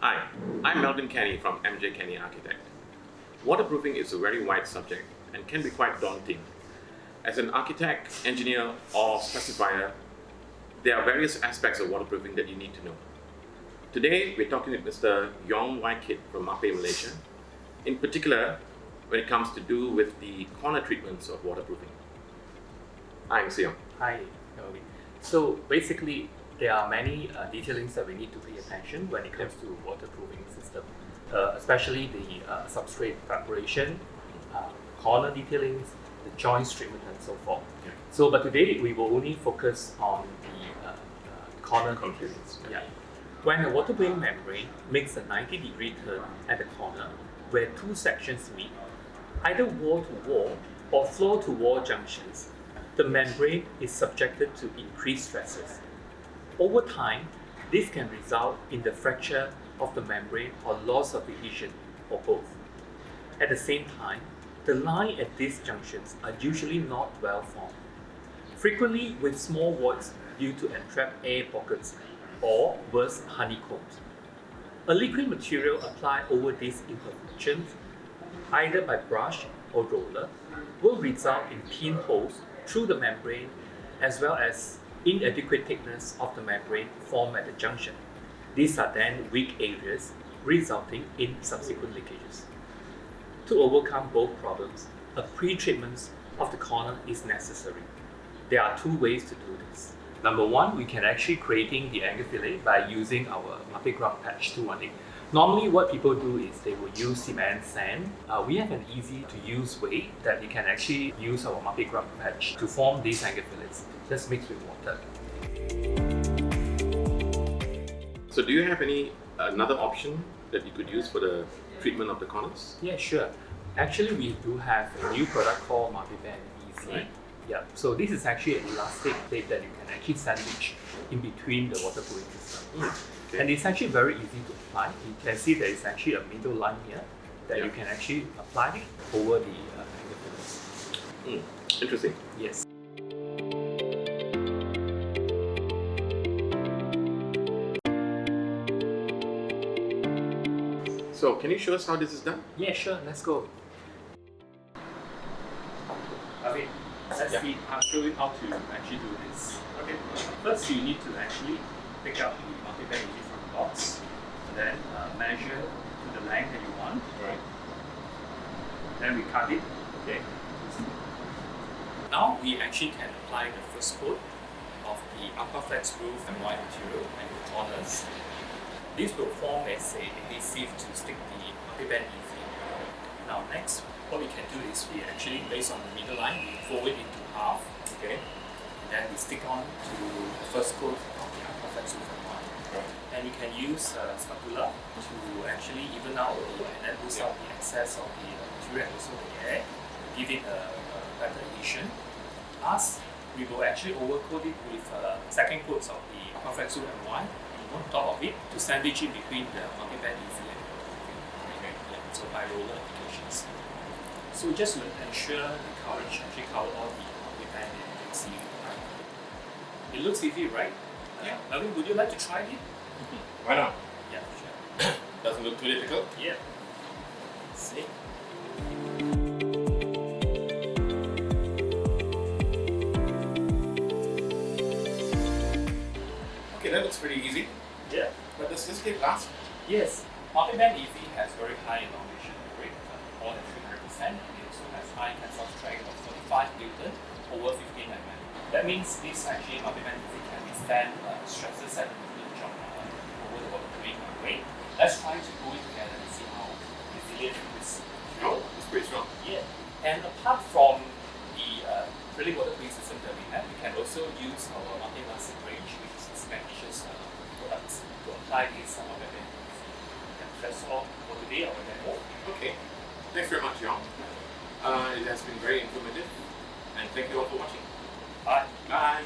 Hi, I'm Melvyn Kanny from MJ Kanny Architect. Waterproofing is a very wide subject and can be quite daunting. As an architect, engineer, or specifier, there are various aspects of waterproofing that you need to know. Today, we're talking with Mr. Yong Wai Kit from Mapei, Malaysia, in particular when it comes to do with the corner treatments of waterproofing. Hi, Mr. Yong. Hi, Melvin. So basically, there are many detailings that we need to pay attention when it comes to waterproofing system, especially the substrate preparation, corner detailings, the joint treatment, and so forth. Yeah. So, but today we will only focus on the corner Corner detailings. treatments. Yeah. When a waterproofing membrane makes a 90-degree turn at the corner, where two sections meet, either wall-to-wall or floor-to-wall junctions, the membrane is subjected to increased stresses. Over time, this can result in the fracture of the membrane or loss of adhesion, or both. At the same time, the line at these junctions are usually not well formed, frequently with small voids due to entrapped air pockets or worse, honeycombs. A liquid material applied over these imperfections, either by brush or roller, will result in pinholes through the membrane as well as inadequate thickness of the membrane formed at the junction. These are then weak areas, resulting in subsequent leakages. To overcome both problems, a pre-treatment of the corner is necessary. There are two ways to do this. Number one, we can actually creating the angle fillet by using our Mapei Grub Patch 218. Normally what people do is they will use cement sand. We have an easy to use way that you can actually use our Mapei Grub Patch to form these angle fillets, just mixed with water. So do you have another option that you could use for the treatment of the corners? Yeah, sure. Actually, we do have a new product called Mapei Easy. Right. Yeah, so this is actually an elastic plate that you can actually sandwich in between the waterproofing system. Okay. And it's actually very easy to apply. You can see there is actually a middle line here that you can actually apply it over the angle fillets. Interesting. Yes. So can you show us how this is done? Yeah, sure. Let's go. Okay, I'll show you how to actually do this. Okay. First, you need to actually pick up the multi-bag from the box, and then measure to the length that you want. Right. Then we cut it. Okay. Now we actually can apply the first coat of the upper flex roof and white material and the corners. This will form as a adhesive to stick the multi-band easy. Now next, what we can do is we actually, based on the middle line, we fold it into half. Okay. And then we stick on to the first coat of the upper flex roof and white. Right. And you can use a spatula to actually even out and then lose out the excess of the material and also the air, give it a better adhesion. Last, we will actually overcoat it with second coats of the upper flex roof and white on top of it to sandwich it between the multi-band easy and okay. Yeah, so by roller applications. So just to ensure the coverage actually cover all the multi-band that you can see. It looks easy, right? Yeah. Melvin, would you like to try it? Why not? Yeah, sure. Doesn't look too difficult. Yeah. See? Okay, that looks pretty easy. Yeah. But does this take last? Yes. Multi-band easy has very high elongation rate, more than 300%, and it also has high tensile strength of 45 Newton over 15 mm. That means this actually multi-band easy can withstand stresses at over the waterproofing membrane. Let's try to glue it together and see how resilient it is. Oh, it's pretty strong. Yeah. And apart from the acrylic waterproofing system that we have, we can also use our multi-elastic range, which is cementitious products, to apply this multi-band easy. And that's all for today, our demo. Okay. Thanks very much, Yong. It has been very informative, and thank you all for watching. Bye. Bye.